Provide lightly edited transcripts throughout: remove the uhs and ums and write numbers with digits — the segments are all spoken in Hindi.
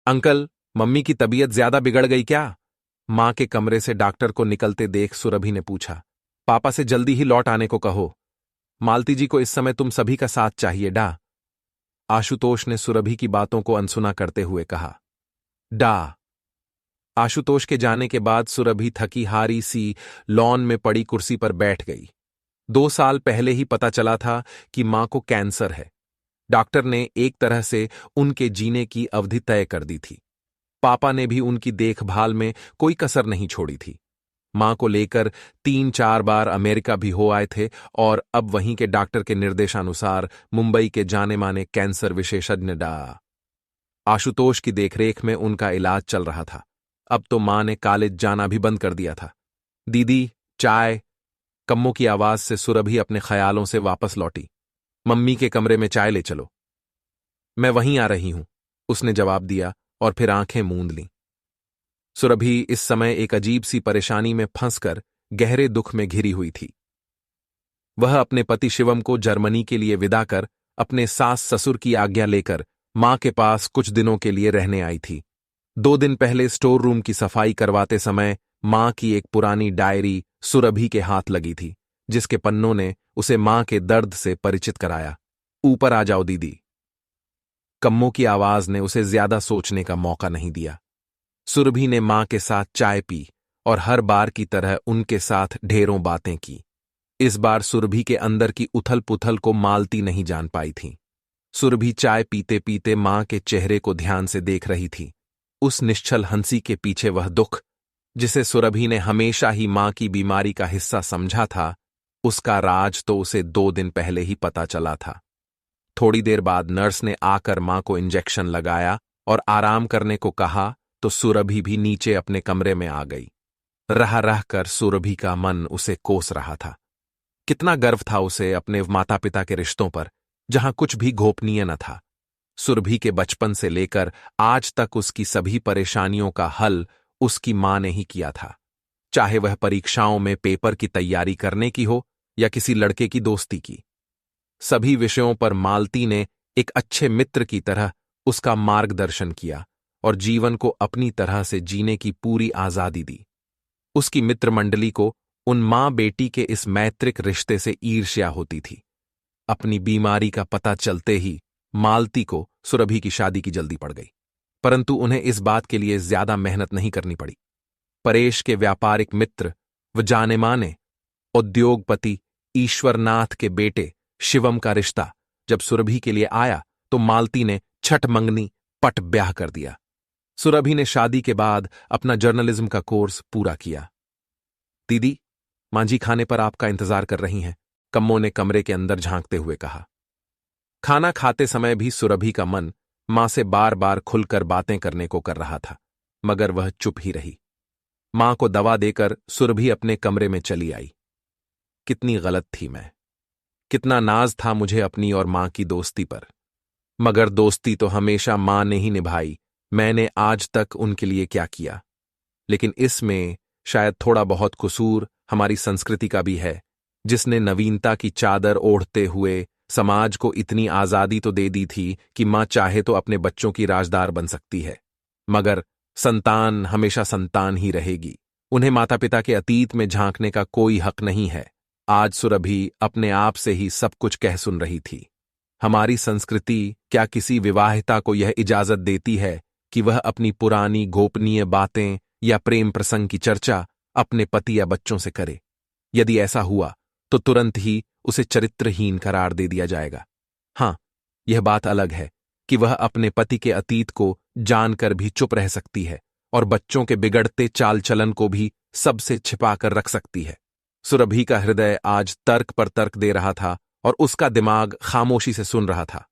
अंकल, मम्मी की तबीयत ज्यादा बिगड़ गई क्या? मां के कमरे से डॉक्टर को निकलते देख सुरभि ने पूछा। पापा से जल्दी ही लौट आने को कहो। मालती जी को इस समय तुम सभी का साथ चाहिए डा। आशुतोष ने सुरभि की बातों को अनसुना करते हुए कहा। डा। आशुतोष के जाने के बाद सुरभि थकी हारी सी लॉन में पड़ी कुर्सी पर बैठ गई। 2 साल पहले ही पता चला था कि मां को कैंसर है। डॉक्टर ने एक तरह से उनके जीने की अवधि तय कर दी थी। पापा ने भी उनकी देखभाल में कोई कसर नहीं छोड़ी थी। मां को लेकर 3-4 बार अमेरिका भी हो आए थे और अब वहीं के डॉक्टर के निर्देशानुसार मुंबई के जाने माने कैंसर विशेषज्ञ डा आशुतोष की देखरेख में उनका इलाज चल रहा था। अब तो मां ने कॉलेज जाना भी बंद कर दिया था। दीदी, चाय। कम्मो की आवाज से सुरभि अपने ख्यालों से वापस लौटी। मम्मी के कमरे में चाय ले चलो। मैं वहीं आ रही हूं, उसने जवाब दिया और फिर आंखें मूंद लीं। सुरभि इस समय एक अजीब सी परेशानी में फंसकर गहरे दुख में घिरी हुई थी। वह अपने पति शिवम को जर्मनी के लिए विदा कर अपने सास ससुर की आज्ञा लेकर मां के पास कुछ दिनों के लिए रहने आई थी। 2 दिन पहले स्टोर रूम की सफाई करवाते समय मां की एक पुरानी डायरी सुरभि के हाथ लगी थी, जिसके पन्नों ने उसे मां के दर्द से परिचित कराया। ऊपर आ जाओ दीदी। कम्मो की आवाज ने उसे ज्यादा सोचने का मौका नहीं दिया। सुरभि ने मां के साथ चाय पी और हर बार की तरह उनके साथ ढेरों बातें की। इस बार सुरभि के अंदर की उथल पुथल को मालती नहीं जान पाई थी। सुरभि चाय पीते पीते मां के चेहरे को ध्यान से देख रही थी। उस निश्चल हंसी के पीछे वह दुख, जिसे सुरभि ने हमेशा ही मां की बीमारी का हिस्सा समझा था, उसका राज तो उसे 2 दिन पहले ही पता चला था। थोड़ी देर बाद नर्स ने आकर मां को इंजेक्शन लगाया और आराम करने को कहा तो सुरभि भी नीचे अपने कमरे में आ गई। रह रह कर सुरभि का मन उसे कोस रहा था। कितना गर्व था उसे अपने माता पिता के रिश्तों पर, जहां कुछ भी गोपनीय न था। सुरभि के बचपन से लेकर आज तक उसकी सभी परेशानियों का हल उसकी मां ने ही किया था, चाहे वह परीक्षाओं में पेपर की तैयारी करने की हो या किसी लड़के की दोस्ती की। सभी विषयों पर मालती ने एक अच्छे मित्र की तरह उसका मार्गदर्शन किया और जीवन को अपनी तरह से जीने की पूरी आजादी दी। उसकी मित्र मंडली को उन मां बेटी के इस मैत्रिक रिश्ते से ईर्ष्या होती थी। अपनी बीमारी का पता चलते ही मालती को सुरभि की शादी की जल्दी पड़ गई, परंतु उन्हें इस बात के लिए ज्यादा मेहनत नहीं करनी पड़ी। परेश के व्यापारिक मित्र व जाने माने उद्योगपति ईश्वरनाथ के बेटे शिवम का रिश्ता जब सुरभि के लिए आया तो मालती ने छठ मंगनी पट ब्याह कर दिया। सुरभि ने शादी के बाद अपना जर्नलिज्म का कोर्स पूरा किया। दीदी, मांझी खाने पर आपका इंतजार कर रही हैं, कम्मो ने कमरे के अंदर झांकते हुए कहा। खाना खाते समय भी सुरभि का मन मां से बार बार खुलकर बातें करने को कर रहा था, मगर वह चुप ही रही। मां को दवा देकर सुरभि अपने कमरे में चली आई। कितनी गलत थी मैं। कितना नाज था मुझे अपनी और मां की दोस्ती पर, मगर दोस्ती तो हमेशा मां ने ही निभाई। मैंने आज तक उनके लिए क्या किया? लेकिन इसमें शायद थोड़ा बहुत कसूर हमारी संस्कृति का भी है, जिसने नवीनता की चादर ओढ़ते हुए समाज को इतनी आजादी तो दे दी थी कि मां चाहे तो अपने बच्चों की राजदार बन सकती है, मगर संतान हमेशा संतान ही रहेगी। उन्हें माता पिता के अतीत में झांकने का कोई हक नहीं है। आज सुरभि अपने आप से ही सब कुछ कह सुन रही थी। हमारी संस्कृति क्या किसी विवाहिता को यह इजाजत देती है कि वह अपनी पुरानी गोपनीय बातें या प्रेम प्रसंग की चर्चा अपने पति या बच्चों से करे? यदि ऐसा हुआ तो तुरंत ही उसे चरित्रहीन करार दे दिया जाएगा। हां, यह बात अलग है कि वह अपने पति के अतीत को जानकर भी चुप रह सकती है और बच्चों के बिगड़ते चाल चलन को भी सबसे छिपाकर रख सकती है। सुरभि का हृदय आज तर्क पर तर्क दे रहा था और उसका दिमाग खामोशी से सुन रहा था।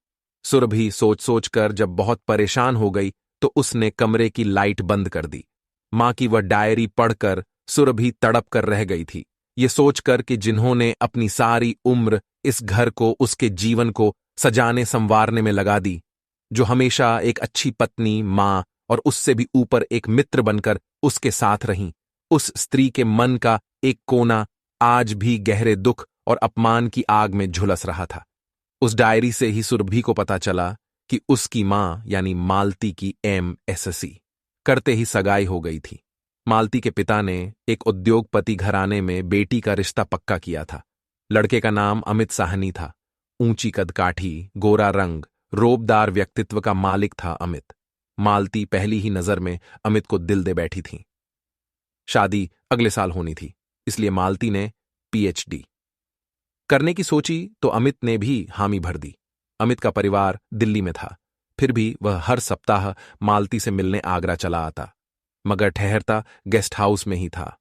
सुरभि सोच सोच कर जब बहुत परेशान हो गई तो उसने कमरे की लाइट बंद कर दी। मां की वह डायरी पढ़कर सुरभि तड़प कर रह गई थी, ये सोचकर कि जिन्होंने अपनी सारी उम्र इस घर को, उसके जीवन को सजाने संवारने में लगा दी, जो हमेशा एक अच्छी पत्नी, मां और उससे भी ऊपर एक मित्र बनकर उसके साथ रहीं, उस स्त्री के मन का एक कोना आज भी गहरे दुख और अपमान की आग में झुलस रहा था। उस डायरी से ही सुरभि को पता चला कि उसकी मां यानी मालती की MSc करते ही सगाई हो गई थी। मालती के पिता ने एक उद्योगपति घराने में बेटी का रिश्ता पक्का किया था। लड़के का नाम अमित साहनी था। ऊंची कदकाठी, गोरा रंग, रोबदार व्यक्तित्व का मालिक था अमित। मालती पहली ही नजर में अमित को दिल दे बैठी थी। शादी अगले साल होनी थी, इसलिए मालती ने PhD करने की सोची तो अमित ने भी हामी भर दी। अमित का परिवार दिल्ली में था, फिर भी वह हर सप्ताह मालती से मिलने आगरा चला आता, मगर ठहरता गेस्ट हाउस में ही था।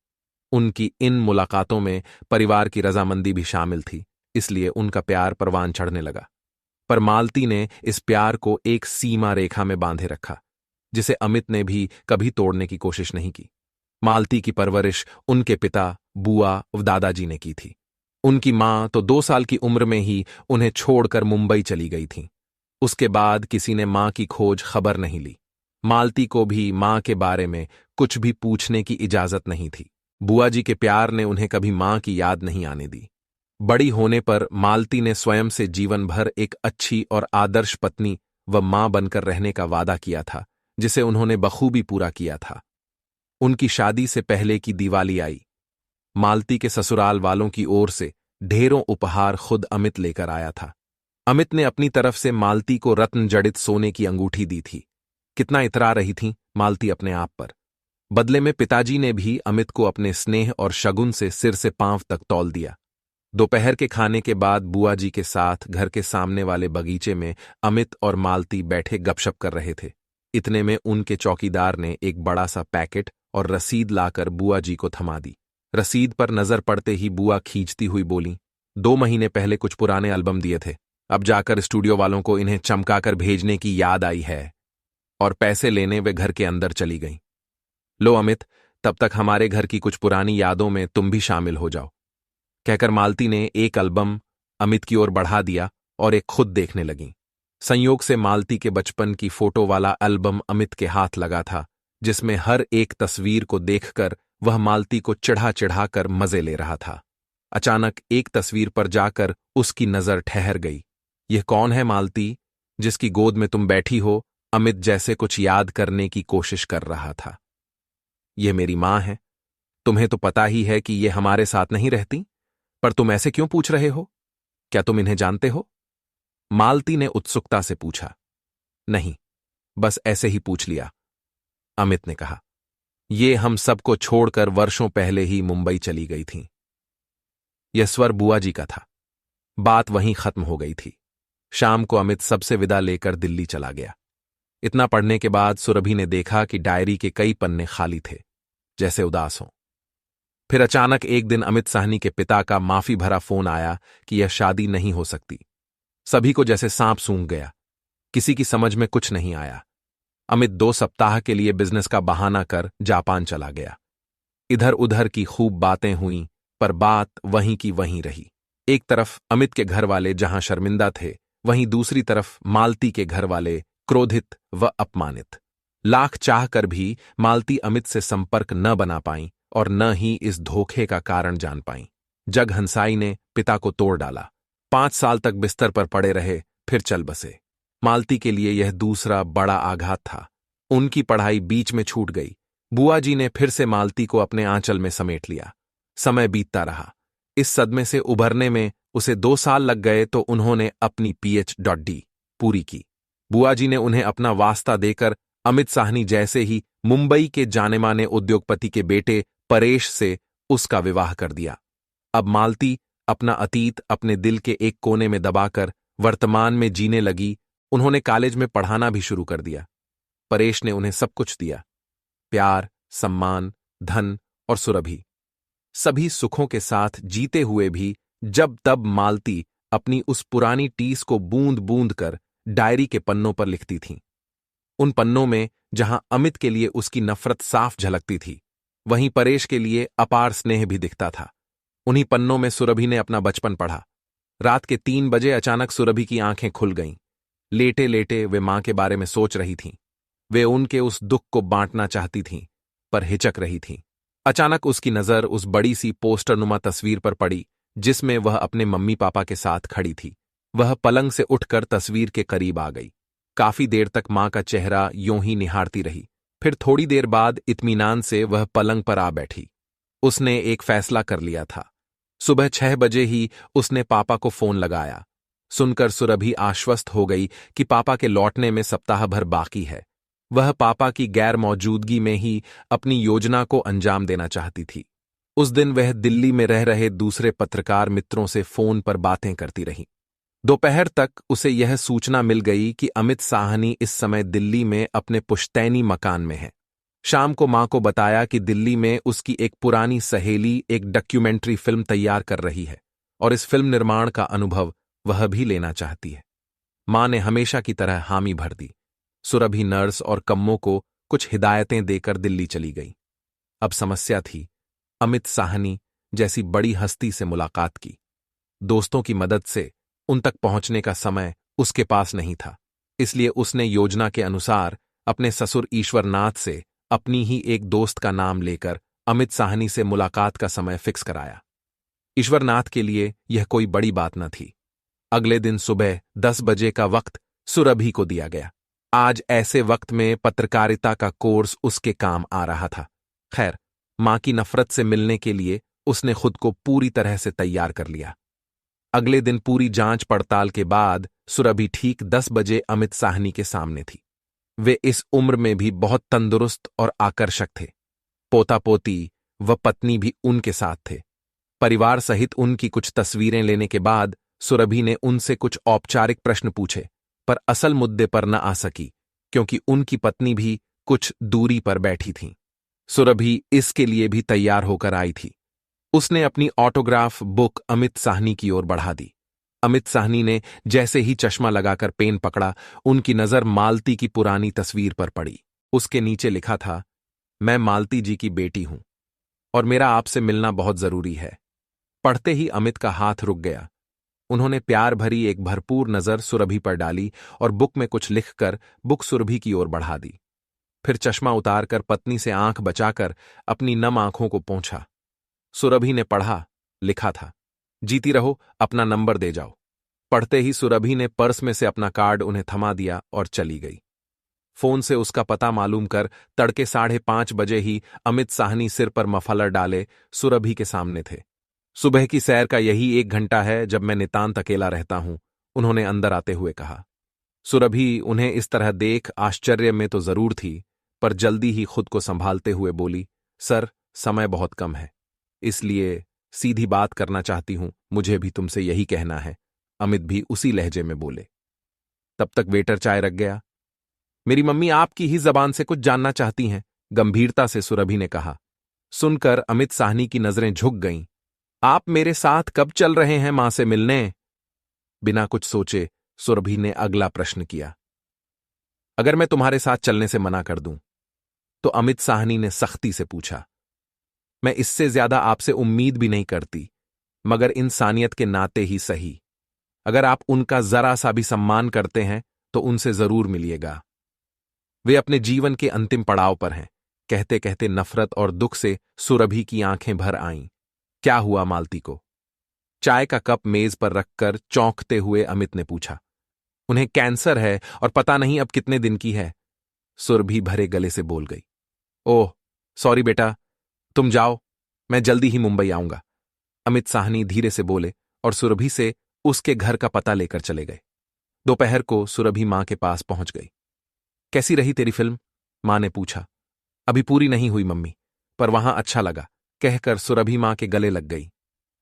उनकी इन मुलाकातों में परिवार की रजामंदी भी शामिल थी, इसलिए उनका प्यार परवान चढ़ने लगा। पर मालती ने इस प्यार को एक सीमा रेखा में बांधे रखा, जिसे अमित ने भी कभी तोड़ने की कोशिश नहीं की। मालती की परवरिश उनके पिता, बुआ व दादाजी ने की थी। उनकी मां तो 2 साल की उम्र में ही उन्हें छोड़कर मुंबई चली गई थी। उसके बाद किसी ने मां की खोज खबर नहीं ली। मालती को भी मां के बारे में कुछ भी पूछने की इजाजत नहीं थी। बुआ जी के प्यार ने उन्हें कभी मां की याद नहीं आने दी। बड़ी होने पर मालती ने स्वयं से जीवन भर एक अच्छी और आदर्श पत्नी व मां बनकर रहने का वादा किया था, जिसे उन्होंने बखूबी पूरा किया था। उनकी शादी से पहले की दिवाली आई। मालती के ससुराल वालों की ओर से ढेरों उपहार खुद अमित लेकर आया था। अमित ने अपनी तरफ से मालती को रत्न जड़ित सोने की अंगूठी दी थी। कितना इतरा रही थी मालती अपने आप पर। बदले में पिताजी ने भी अमित को अपने स्नेह और शगुन से सिर से पांव तक तौल दिया। दोपहर के खाने के बाद बुआ जी के साथ घर के सामने वाले बगीचे में अमित और मालती बैठे गपशप कर रहे थे। इतने में उनके चौकीदार ने एक बड़ा सा पैकेट और रसीद लाकर बुआ जी को थमा दी। रसीद पर नजर पड़ते ही बुआ खींचती हुई बोली, 2 महीने पहले कुछ पुराने एल्बम दिए थे, अब जाकर स्टूडियो वालों को इन्हें चमकाकर भेजने की याद आई है। और पैसे लेने वे घर के अंदर चली गईं। लो अमित, तब तक हमारे घर की कुछ पुरानी यादों में तुम भी शामिल हो जाओ, कहकर मालती ने एक एल्बम अमित की ओर बढ़ा दिया और एक खुद देखने लगी। संयोग से मालती के बचपन की फोटो वाला एल्बम अमित के हाथ लगा था, जिसमें हर एक तस्वीर को देखकर वह मालती को चिढ़ा चिढ़ा कर मजे ले रहा था। अचानक एक तस्वीर पर जाकर उसकी नजर ठहर गई। यह कौन है मालती, जिसकी गोद में तुम बैठी हो? अमित जैसे कुछ याद करने की कोशिश कर रहा था। यह मेरी मां है। तुम्हें तो पता ही है कि ये हमारे साथ नहीं रहती, पर तुम ऐसे क्यों पूछ रहे हो? क्या तुम इन्हें जानते हो? मालती ने उत्सुकता से पूछा। नहीं, बस ऐसे ही पूछ लिया, अमित ने कहा। ये हम सबको छोड़कर वर्षों पहले ही मुंबई चली गई थीं। यह स्वर बुआ जी का था। बात वहीं खत्म हो गई थी। शाम को अमित सबसे विदा लेकर दिल्ली चला गया। इतना पढ़ने के बाद सुरभि ने देखा कि डायरी के कई पन्ने खाली थे, जैसे उदास हों। फिर अचानक एक दिन अमित साहनी के पिता का माफी भरा फोन आया कि यह शादी नहीं हो सकती। सभी को जैसे सांप सूंघ गया। किसी की समझ में कुछ नहीं आया। अमित 2 सप्ताह के लिए बिजनेस का बहाना कर जापान चला गया। इधर उधर की खूब बातें हुईं, पर बात वहीं की वहीं रही। एक तरफ अमित के घर वाले जहां शर्मिंदा थे, वहीं दूसरी तरफ मालती के घर वाले क्रोधित व अपमानित। लाख चाह कर भी मालती अमित से संपर्क न बना पाई और न ही इस धोखे का कारण जान पाई। जग हंसाई ने पिता को तोड़ डाला। 5 साल तक बिस्तर पर पड़े रहे, फिर चल बसे। मालती के लिए यह दूसरा बड़ा आघात था। उनकी पढ़ाई बीच में छूट गई। बुआ जी ने फिर से मालती को अपने आंचल में समेट लिया। समय बीतता रहा। इस सदमे से उभरने में उसे 2 साल लग गए तो उन्होंने अपनी PhD पूरी की। बुआ जी ने उन्हें अपना वास्ता देकर अमित साहनी जैसे ही मुंबई के जानेमाने उद्योगपति के बेटे परेश से उसका विवाह कर दिया। अब मालती अपना अतीत अपने दिल के एक कोने में दबाकर वर्तमान में जीने लगी। उन्होंने कॉलेज में पढ़ाना भी शुरू कर दिया। परेश ने उन्हें सब कुछ दिया, प्यार, सम्मान, धन और सुरभि। सभी सुखों के साथ जीते हुए भी जब तब मालती अपनी उस पुरानी टीस को बूंद बूंद कर डायरी के पन्नों पर लिखती थीं। उन पन्नों में जहां अमित के लिए उसकी नफरत साफ झलकती थी, वहीं परेश के लिए अपार स्नेह भी दिखता था। उन्हीं पन्नों में सुरभि ने अपना बचपन पढ़ा। रात के 3 बजे अचानक सुरभि की आंखें खुल गईं। लेटे लेटे वे मां के बारे में सोच रही थीं। वे उनके उस दुख को बांटना चाहती थीं, पर हिचक रही थीं। अचानक उसकी नजर उस बड़ी सी पोस्टरनुमा तस्वीर पर पड़ी, जिसमें वह अपने मम्मी पापा के साथ खड़ी थी। वह पलंग से उठकर तस्वीर के करीब आ गई। काफी देर तक मां का चेहरा यूं ही निहारती रही। फिर थोड़ी देर बाद इत्मीनान से वह पलंग पर आ बैठी। उसने एक फैसला कर लिया था। सुबह 6 बजे ही उसने पापा को फोन लगाया। सुनकर सुरभि आश्वस्त हो गई कि पापा के लौटने में सप्ताह भर बाकी है। वह पापा की गैर मौजूदगी में ही अपनी योजना को अंजाम देना चाहती थी। उस दिन वह दिल्ली में रह रहे दूसरे पत्रकार मित्रों से फोन पर बातें करती रही। दोपहर तक उसे यह सूचना मिल गई कि अमित साहनी इस समय दिल्ली में अपने पुश्तैनी मकान में है। शाम को मां को बताया कि दिल्ली में उसकी एक पुरानी सहेली एक डॉक्यूमेंट्री फिल्म तैयार कर रही है और इस फिल्म निर्माण का अनुभव वह भी लेना चाहती है। मां ने हमेशा की तरह हामी भर दी। सुरभि नर्स और कम्मों को कुछ हिदायतें देकर दिल्ली चली गई। अब समस्या थी अमित साहनी जैसी बड़ी हस्ती से मुलाकात की। दोस्तों की मदद से उन तक पहुंचने का समय उसके पास नहीं था, इसलिए उसने योजना के अनुसार अपने ससुर ईश्वरनाथ से अपनी ही एक दोस्त का नाम लेकर अमित साहनी से मुलाकात का समय फिक्स कराया। ईश्वरनाथ के लिए यह कोई बड़ी बात न थी। अगले दिन सुबह 10 बजे का वक्त सुरभि को दिया गया। आज ऐसे वक्त में पत्रकारिता का कोर्स उसके काम आ रहा था। खैर, मां की नफरत से मिलने के लिए उसने खुद को पूरी तरह से तैयार कर लिया। अगले दिन पूरी जांच पड़ताल के बाद सुरभि ठीक 10 बजे अमित साहनी के सामने थी। वे इस उम्र में भी बहुत तंदुरुस्त और आकर्षक थे। पोता पोती व पत्नी भी उनके साथ थे। परिवार सहित उनकी कुछ तस्वीरें लेने के बाद सुरभि ने उनसे कुछ औपचारिक प्रश्न पूछे, पर असल मुद्दे पर न आ सकी क्योंकि उनकी पत्नी भी कुछ दूरी पर बैठी थीं। सुरभि इसके लिए भी तैयार होकर आई थी। उसने अपनी ऑटोग्राफ बुक अमित साहनी की ओर बढ़ा दी। अमित साहनी ने जैसे ही चश्मा लगाकर पेन पकड़ा, उनकी नजर मालती की पुरानी तस्वीर पर पड़ी। उसके नीचे लिखा था, मैं मालती जी की बेटी हूं और मेरा आपसे मिलना बहुत जरूरी है। पढ़ते ही अमित का हाथ रुक गया। उन्होंने प्यार भरी एक भरपूर नजर सुरभि पर डाली और बुक में कुछ लिखकर बुक सुरभि की ओर बढ़ा दी। फिर चश्मा उतारकर पत्नी से आंख बचाकर अपनी नम आंखों को पोंछा। सुरभि ने पढ़ा, लिखा था, जीती रहो, अपना नंबर दे जाओ। पढ़ते ही सुरभि ने पर्स में से अपना कार्ड उन्हें थमा दिया और चली गई। फोन से उसका पता मालूम कर तड़के 5:30 बजे ही अमित साहनी सिर पर मफलर डाले सुरभि के सामने थे। सुबह की सैर का यही 1 घंटा है जब मैं नितांत अकेला रहता हूं, उन्होंने अंदर आते हुए कहा। सुरभि उन्हें इस तरह देख आश्चर्य में तो जरूर थी, पर जल्दी ही खुद को संभालते हुए बोली, सर, समय बहुत कम है, इसलिए सीधी बात करना चाहती हूं, मुझे भी तुमसे यही कहना है। अमित भी उसी लहजे में बोले। तब तक वेटर चाय रख गया। मेरी मम्मी आपकी ही जबान से कुछ जानना चाहती हैं, गंभीरता से सुरभि ने कहा। सुनकर अमित साहनी की नजरें झुक गईं। आप मेरे साथ कब चल रहे हैं मां से मिलने? बिना कुछ सोचे सुरभि ने अगला प्रश्न किया। अगर मैं तुम्हारे साथ चलने से मना कर दूं? तो अमित साहनी ने सख्ती से पूछा। मैं इससे ज्यादा आपसे उम्मीद भी नहीं करती, मगर इंसानियत के नाते ही सही। अगर आप उनका जरा सा भी सम्मान करते हैं तो उनसे जरूर मिलिएगा। वे अपने जीवन के अंतिम पड़ाव पर हैं। कहते कहते नफरत और दुख से सुरभि की आंखें भर आईं। क्या हुआ मालती को? चाय का कप मेज पर रखकर चौंकते हुए अमित ने पूछा। उन्हें कैंसर है और पता नहीं अब कितने दिन की है, सुरभि भरे गले से बोल गई। ओह सॉरी बेटा, तुम जाओ, मैं जल्दी ही मुंबई आऊंगा, अमित साहनी धीरे से बोले और सुरभि से उसके घर का पता लेकर चले गए। दोपहर को सुरभि मां के पास पहुंच गई। कैसी रही तेरी फिल्म? मां ने पूछा। अभी पूरी नहीं हुई मम्मी, पर वहां अच्छा लगा, कहकर सुरभि मां के गले लग गई।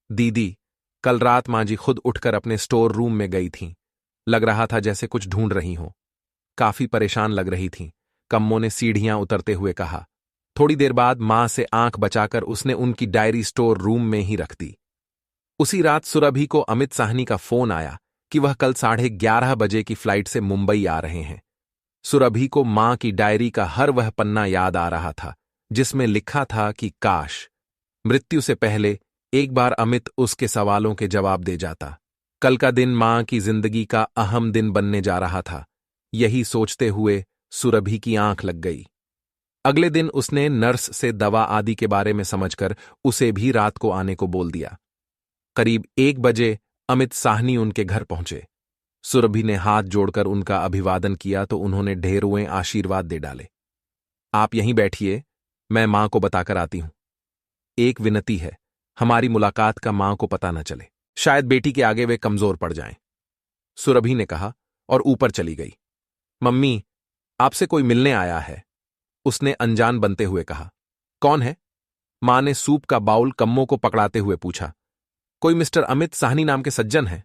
दीदी, कल रात मां जी खुद उठकर अपने स्टोर रूम में गई थीं। लग रहा था जैसे कुछ ढूंढ रही हों। काफी परेशान लग रही थीं, कम्मों ने सीढ़ियां उतरते हुए कहा। थोड़ी देर बाद मां से आंख बचाकर उसने उनकी डायरी स्टोर रूम में ही रख दी। उसी रात सुरभि को अमित साहनी का फोन आया कि वह कल 11:30 बजे की फ्लाइट से मुंबई आ रहे हैं। सुरभि को मां की डायरी का हर वह पन्ना याद आ रहा था जिसमें लिखा था कि काश मृत्यु से पहले एक बार अमित उसके सवालों के जवाब दे जाता। कल का दिन मां की जिंदगी का अहम दिन बनने जा रहा था। यही सोचते हुए सुरभि की आंख लग गई। अगले दिन उसने नर्स से दवा आदि के बारे में समझकर उसे भी रात को आने को बोल दिया। करीब 1 बजे अमित साहनी उनके घर पहुंचे। सुरभि ने हाथ जोड़कर उनका अभिवादन किया तो उन्होंने ढेरुए आशीर्वाद दे डाले। आप यहीं बैठिए, मैं मां को बताकर आती हूं। एक विनती है, हमारी मुलाकात का मां को पता न चले, शायद बेटी के आगे वे कमजोर पड़ जाएं। सुरभि ने कहा और ऊपर चली गई। मम्मी, आपसे कोई मिलने आया है, उसने अनजान बनते हुए कहा। कौन है? मां ने सूप का बाउल कम्मों को पकड़ाते हुए पूछा। कोई मिस्टर अमित साहनी नाम के सज्जन हैं,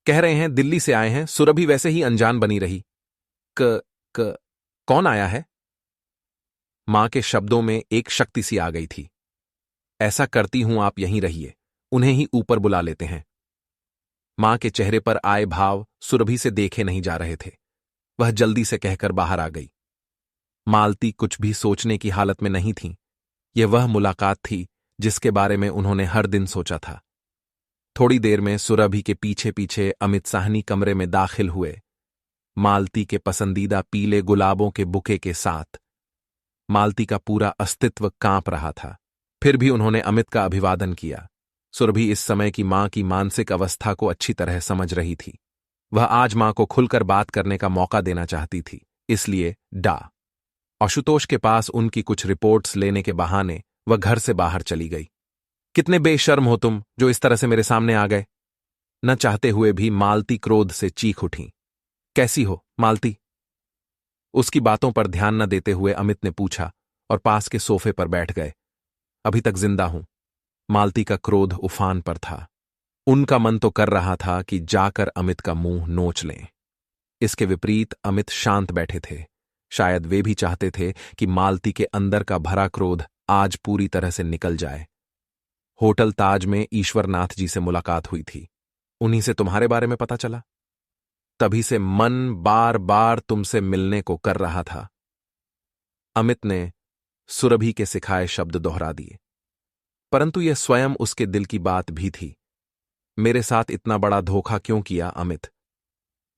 कह रहे हैं दिल्ली से आए हैं। सुरभि वैसे ही अनजान बनी रही। क कौन आया है? मां के शब्दों में एक शक्ति सी आ गई थी। ऐसा करती हूं, आप यहीं रहिए, उन्हें ही ऊपर बुला लेते हैं। मां के चेहरे पर आए भाव सुरभि से देखे नहीं जा रहे थे। वह जल्दी से कहकर बाहर आ गई। मालती कुछ भी सोचने की हालत में नहीं थी। यह वह मुलाकात थी जिसके बारे में उन्होंने हर दिन सोचा था। थोड़ी देर में सुरभि के पीछे पीछे अमित साहनी कमरे में दाखिल हुए, मालती के पसंदीदा पीले गुलाबों के बुके के साथ। मालती का पूरा अस्तित्व कांप रहा था, फिर भी उन्होंने अमित का अभिवादन किया। सुरभि इस समय की मां की मानसिक अवस्था को अच्छी तरह समझ रही थी। वह आज मां को खुलकर बात करने का मौका देना चाहती थी, इसलिए आशुतोष के पास उनकी कुछ रिपोर्ट्स लेने के बहाने वह घर से बाहर चली गई। कितने बेशर्म हो तुम, जो इस तरह से मेरे सामने आ गए। न चाहते हुए भी मालती क्रोध से चीख उठी। कैसी हो मालती? उसकी बातों पर ध्यान न देते हुए अमित ने पूछा और पास के सोफे पर बैठ गए। अभी तक जिंदा हूं। मालती का क्रोध उफान पर था। उनका मन तो कर रहा था कि जाकर अमित का मुंह नोच लें। इसके विपरीत अमित शांत बैठे थे। शायद वे भी चाहते थे कि मालती के अंदर का भरा क्रोध आज पूरी तरह से निकल जाए। होटल ताज में ईश्वरनाथ जी से मुलाकात हुई थी। उन्हीं से तुम्हारे बारे में पता चला। तभी से मन बार बार तुमसे मिलने को कर रहा था। अमित ने सुरभि के सिखाए शब्द दोहरा दिए, परंतु यह स्वयं उसके दिल की बात भी थी। मेरे साथ इतना बड़ा धोखा क्यों किया अमित?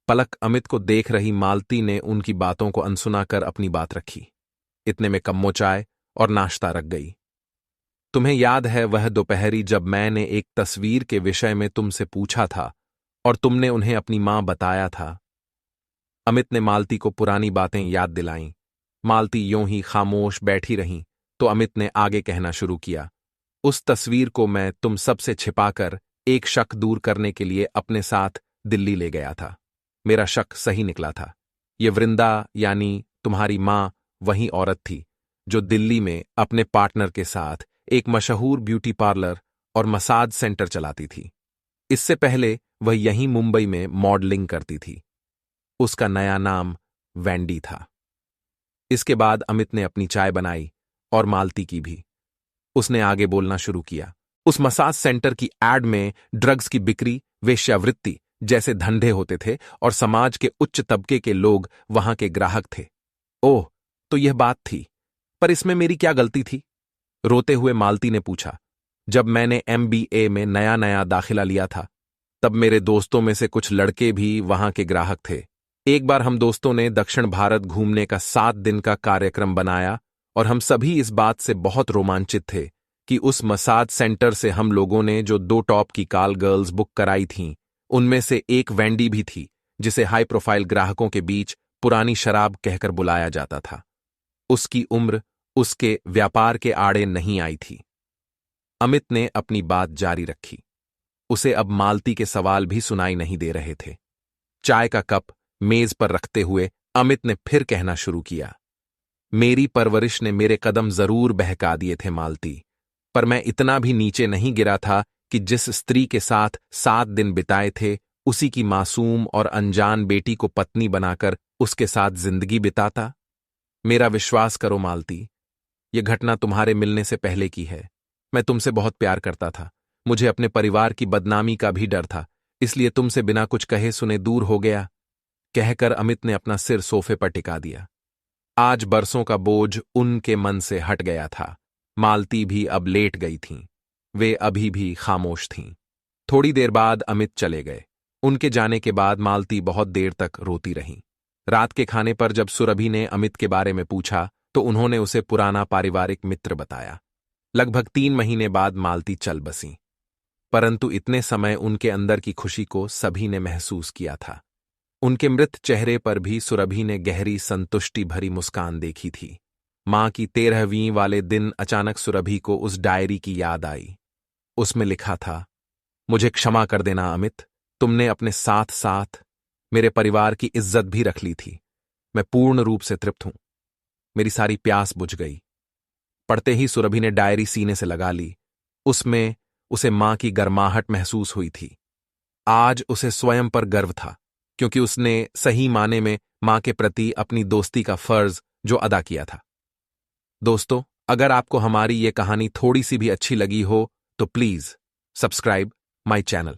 पलक अमित को देख रही मालती ने उनकी बातों को अनसुना कर अपनी बात रखी। इतने में कम्मो चाय और नाश्ता रख गई। तुम्हें याद है वह दोपहरी जब मैंने एक तस्वीर के विषय में तुमसे पूछा था और तुमने उन्हें अपनी मां बताया था? अमित ने मालती को पुरानी बातें याद दिलाईं। मालती यूं ही खामोश बैठी रहीं तो अमित ने आगे कहना शुरू किया। उस तस्वीर को मैं तुम सबसे छिपाकर एक शक दूर करने के लिए अपने साथ दिल्ली ले गया था। मेरा शक सही निकला था। ये वृंदा यानी तुम्हारी मां वही औरत थी जो दिल्ली में अपने पार्टनर के साथ एक मशहूर ब्यूटी पार्लर और मसाज सेंटर चलाती थी। इससे पहले वह यहीं मुंबई में मॉडलिंग करती थी। उसका नया नाम वैंडी था। इसके बाद अमित ने अपनी चाय बनाई और मालती की भी। उसने आगे बोलना शुरू किया। उस मसाज सेंटर की एड में ड्रग्स की बिक्री, वेश्यावृत्ति जैसे धंधे होते थे और समाज के उच्च तबके के लोग वहां के ग्राहक थे। ओह, तो यह बात थी। पर इसमें मेरी क्या गलती थी? रोते हुए मालती ने पूछा। जब मैंने MBA में नया नया दाखिला लिया था, तब मेरे दोस्तों में से कुछ लड़के भी वहां के ग्राहक थे। एक बार हम दोस्तों ने दक्षिण भारत घूमने का 7 दिन का कार्यक्रम बनाया और हम सभी इस बात से बहुत रोमांचित थे कि उस मसाज सेंटर से हम लोगों ने जो 2 टॉप की कॉल गर्ल्स बुक कराई थीं, उनमें से एक वैंडी भी थी जिसे हाई प्रोफाइल ग्राहकों के बीच पुरानी शराब कहकर बुलाया जाता था। उसकी उम्र उसके व्यापार के आड़े नहीं आई थी। अमित ने अपनी बात जारी रखी। उसे अब मालती के सवाल भी सुनाई नहीं दे रहे थे। चाय का कप मेज पर रखते हुए अमित ने फिर कहना शुरू किया। मेरी परवरिश ने मेरे कदम जरूर बहका दिए थे मालती, पर मैं इतना भी नीचे नहीं गिरा था कि जिस स्त्री के साथ 7 दिन बिताए थे उसी की मासूम और अनजान बेटी को पत्नी बनाकर उसके साथ जिंदगी बिताता। मेरा विश्वास करो मालती, यह घटना तुम्हारे मिलने से पहले की है। मैं तुमसे बहुत प्यार करता था। मुझे अपने परिवार की बदनामी का भी डर था, इसलिए तुमसे बिना कुछ कहे सुने दूर हो गया। कहकर अमित ने अपना सिर सोफे पर टिका दिया। आज बरसों का बोझ उनके मन से हट गया था। मालती भी अब लेट गई थीं। वे अभी भी खामोश थीं। थोड़ी देर बाद अमित चले गए। उनके जाने के बाद मालती बहुत देर तक रोती रहीं। रात के खाने पर जब सुरभि ने अमित के बारे में पूछा तो उन्होंने उसे पुराना पारिवारिक मित्र बताया। लगभग 3 महीने बाद मालती चल बसीं, परंतु इतने समय उनके अंदर की खुशी को सभी ने महसूस किया था। उनके मृत चेहरे पर भी सुरभि ने गहरी संतुष्टि भरी मुस्कान देखी थी। मां की 13वीं वाले दिन अचानक सुरभि को उस डायरी की याद आई। उसमें लिखा था, मुझे क्षमा कर देना अमित, तुमने अपने साथ साथ मेरे परिवार की इज्जत भी रख ली थी। मैं पूर्ण रूप से तृप्त हूं। मेरी सारी प्यास बुझ गई। पढ़ते ही सुरभि ने डायरी सीने से लगा ली। उसमें उसे मां की गर्माहट महसूस हुई थी। आज उसे स्वयं पर गर्व था, क्योंकि उसने सही माने में मां के प्रति अपनी दोस्ती का फर्ज जो अदा किया था। दोस्तों, अगर आपको हमारी ये कहानी थोड़ी सी भी अच्छी लगी हो तो प्लीज सब्सक्राइब माय चैनल।